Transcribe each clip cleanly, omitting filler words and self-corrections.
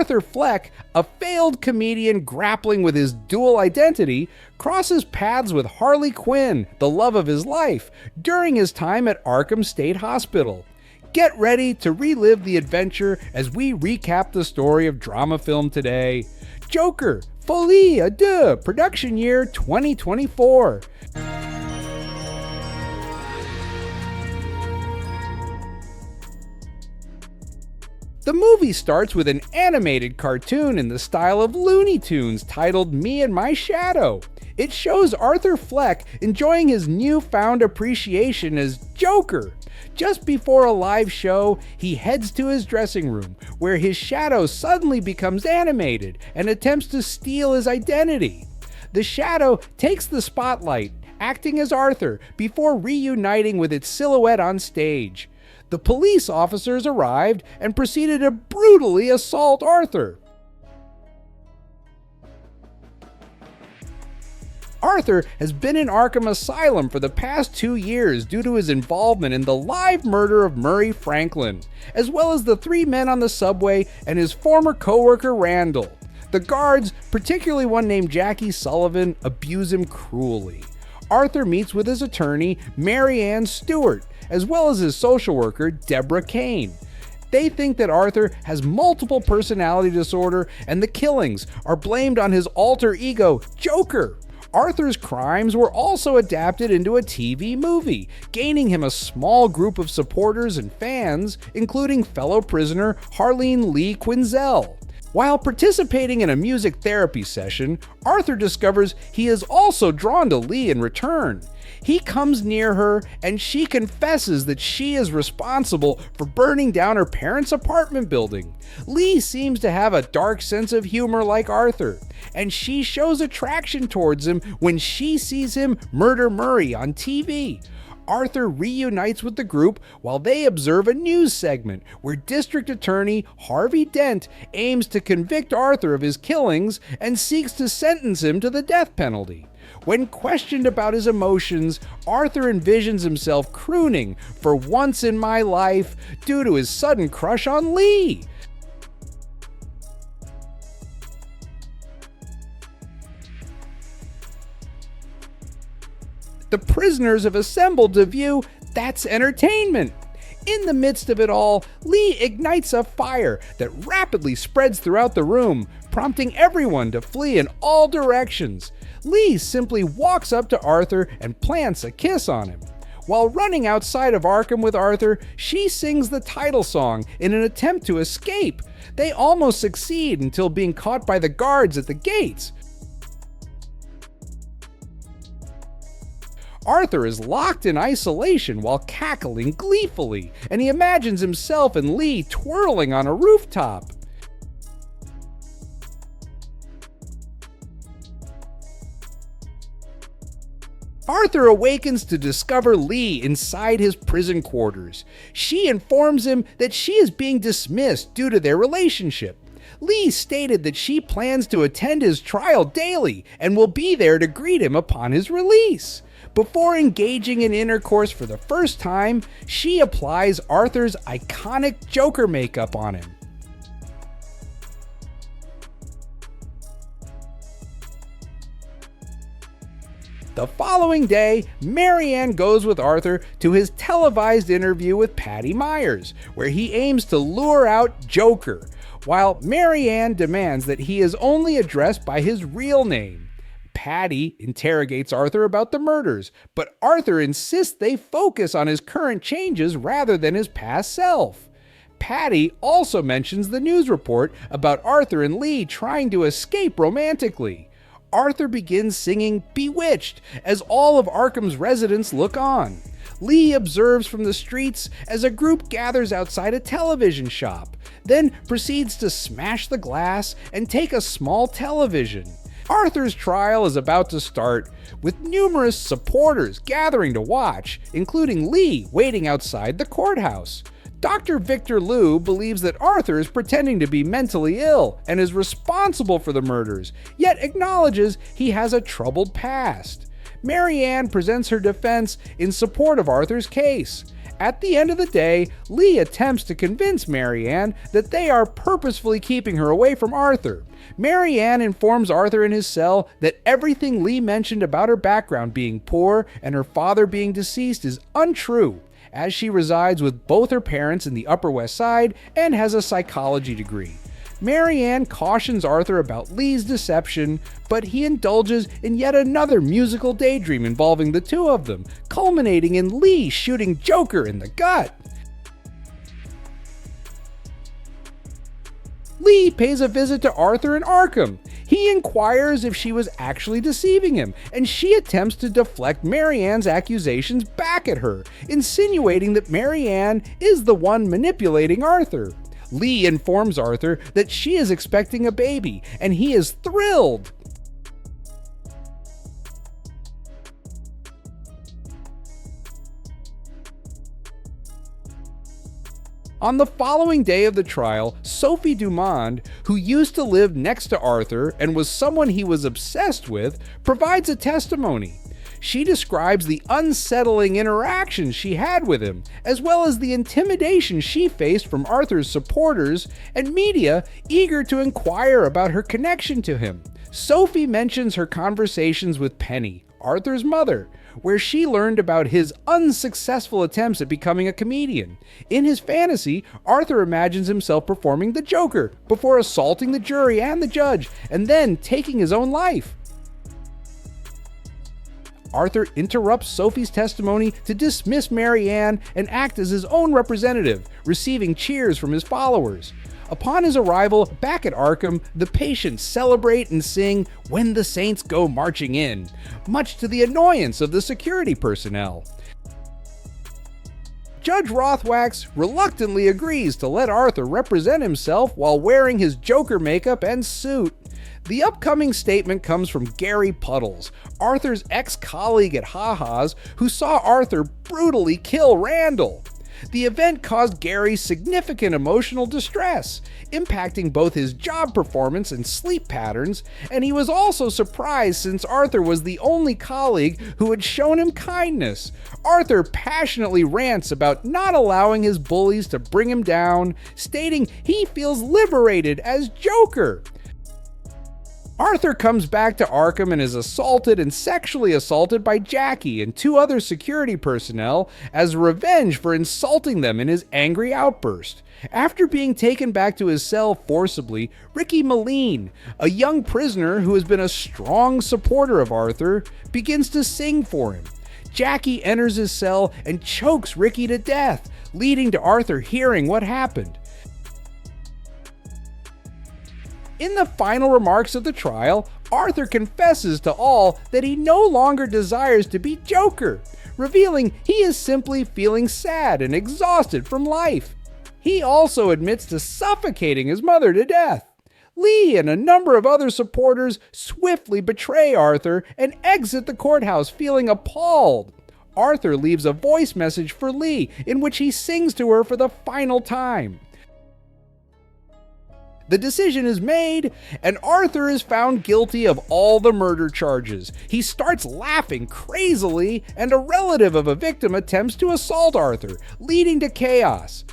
Arthur Fleck, a failed comedian grappling with his dual identity, crosses paths with Harley Quinn, the love of his life, during his time at Arkham State Hospital. Get ready to relive the adventure as we recap the story of drama film today. Joker, Folie, Deux, production year 2024. The movie starts with an animated cartoon in the style of Looney Tunes titled Me and My Shadow. It shows Arthur Fleck enjoying his newfound appreciation as Joker. Just before a live show, he heads to his dressing room, where his shadow suddenly becomes animated and attempts to steal his identity. The shadow takes the spotlight, acting as Arthur, before reuniting with its silhouette on stage. The police officers arrived and proceeded to brutally assault Arthur. Arthur has been in Arkham Asylum for the past 2 years due to his involvement in the live murder of Murray Franklin, as well as the 3 men on the subway and his former co-worker Randall. The guards, particularly one named Jackie Sullivan, abuse him cruelly. Arthur meets with his attorney, Mary Ann Stewart, as well as his social worker, Deborah Kane. They think that Arthur has multiple personality disorder and the killings are blamed on his alter ego, Joker. Arthur's crimes were also adapted into a TV movie, gaining him a small group of supporters and fans, including fellow prisoner Harleen Lee Quinzel. While participating in a music therapy session, Arthur discovers he is also drawn to Lee in return. He comes near her and she confesses that she is responsible for burning down her parents' apartment building. Lee seems to have a dark sense of humor like Arthur, and she shows attraction towards him when she sees him murder Murray on TV. Arthur reunites with the group while they observe a news segment where District Attorney Harvey Dent aims to convict Arthur of his killings and seeks to sentence him to the death penalty. When questioned about his emotions, Arthur envisions himself crooning "For Once in My Life" due to his sudden crush on Lee. The prisoners have assembled to view That's Entertainment. In the midst of it all, Lee ignites a fire that rapidly spreads throughout the room, prompting everyone to flee in all directions. Lee simply walks up to Arthur and plants a kiss on him. While running outside of Arkham with Arthur, she sings the title song in an attempt to escape. They almost succeed until being caught by the guards at the gates. Arthur is locked in isolation while cackling gleefully, and he imagines himself and Lee twirling on a rooftop. Arthur awakens to discover Lee inside his prison quarters. She informs him that she is being dismissed due to their relationship. Lee stated that she plans to attend his trial daily and will be there to greet him upon his release. Before engaging in intercourse for the first time, she applies Arthur's iconic Joker makeup on him. The following day, Mary Ann goes with Arthur to his televised interview with Patty Myers, where he aims to lure out Joker, while Mary Ann demands that he is only addressed by his real name. Patty interrogates Arthur about the murders, but Arthur insists they focus on his current changes rather than his past self. Patty also mentions the news report about Arthur and Lee trying to escape romantically. Arthur begins singing "Bewitched" as all of Arkham's residents look on. Lee observes from the streets as a group gathers outside a television shop, then proceeds to smash the glass and take a small television. Arthur's trial is about to start, with numerous supporters gathering to watch, including Lee waiting outside the courthouse. Dr. Victor Liu believes that Arthur is pretending to be mentally ill and is responsible for the murders, yet acknowledges he has a troubled past. Mary Ann presents her defense in support of Arthur's case. At the end of the day, Lee attempts to convince Mary Ann that they are purposefully keeping her away from Arthur. Mary Ann informs Arthur in his cell that everything Lee mentioned about her background being poor and her father being deceased is untrue, as she resides with both her parents in the Upper West Side and has a psychology degree. Mary Ann cautions Arthur about Lee's deception, but he indulges in yet another musical daydream involving the two of them, culminating in Lee shooting Joker in the gut. Lee pays a visit to Arthur in Arkham. He inquires if she was actually deceiving him, and she attempts to deflect Mary Ann's accusations back at her, insinuating that Mary Ann is the one manipulating Arthur. Lee informs Arthur that she is expecting a baby, and he is thrilled. On the following day of the trial, Sophie Dumond, who used to live next to Arthur and was someone he was obsessed with, provides a testimony. She describes the unsettling interactions she had with him, as well as the intimidation she faced from Arthur's supporters and media eager to inquire about her connection to him. Sophie mentions her conversations with Penny, Arthur's mother, where she learned about his unsuccessful attempts at becoming a comedian. In his fantasy, Arthur imagines himself performing the Joker before assaulting the jury and the judge, and then taking his own life. Arthur interrupts Sophie's testimony to dismiss Mary Ann and act as his own representative, receiving cheers from his followers. Upon his arrival back at Arkham, the patients celebrate and sing "When the Saints Go Marching In," much to the annoyance of the security personnel. Judge Rothwax reluctantly agrees to let Arthur represent himself while wearing his Joker makeup and suit. The upcoming statement comes from Gary Puddles, Arthur's ex-colleague at Ha-Ha's, who saw Arthur brutally kill Randall. The event caused Gary significant emotional distress, impacting both his job performance and sleep patterns, and he was also surprised since Arthur was the only colleague who had shown him kindness. Arthur passionately rants about not allowing his bullies to bring him down, stating he feels liberated as Joker. Arthur comes back to Arkham and is assaulted and sexually assaulted by Jackie and two other security personnel as revenge for insulting them in his angry outburst. After being taken back to his cell forcibly, Ricky Moline, a young prisoner who has been a strong supporter of Arthur, begins to sing for him. Jackie enters his cell and chokes Ricky to death, leading to Arthur hearing what happened. In the final remarks of the trial, Arthur confesses to all that he no longer desires to be Joker, revealing he is simply feeling sad and exhausted from life. He also admits to suffocating his mother to death. Lee and a number of other supporters swiftly betray Arthur and exit the courthouse feeling appalled. Arthur leaves a voice message for Lee in which he sings to her for the final time. The decision is made, and Arthur is found guilty of all the murder charges. He starts laughing crazily, and a relative of a victim attempts to assault Arthur, leading to chaos.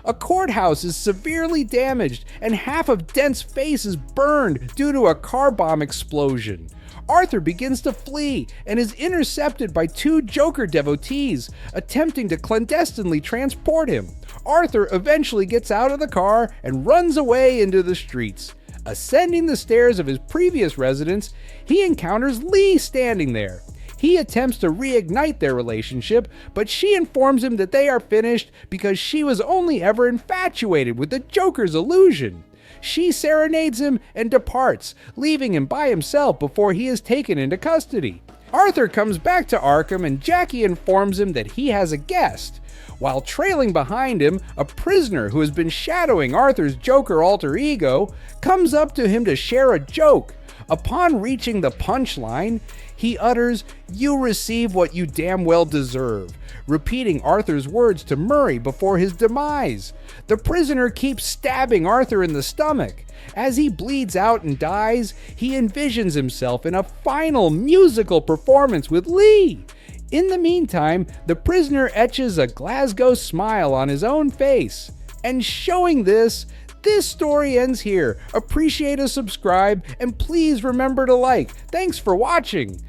A courthouse is severely damaged, and half of Dent's face is burned due to a car bomb explosion. Arthur begins to flee and is intercepted by two Joker devotees attempting to clandestinely transport him. Arthur eventually gets out of the car and runs away into the streets. Ascending the stairs of his previous residence, he encounters Lee standing there. He attempts to reignite their relationship, but she informs him that they are finished because she was only ever infatuated with the Joker's illusion. She serenades him and departs, leaving him by himself before he is taken into custody. Arthur comes back to Arkham and Jackie informs him that he has a guest. While trailing behind him, a prisoner who has been shadowing Arthur's Joker alter ego comes up to him to share a joke. Upon reaching the punchline, he utters, "You receive what you damn well deserve," repeating Arthur's words to Murray before his demise. The prisoner keeps stabbing Arthur in the stomach. As he bleeds out and dies, he envisions himself in a final musical performance with Lee. In the meantime, the prisoner etches a Glasgow smile on his own face. And showing this story ends here. Appreciate a subscribe, and please remember to like. Thanks for watching.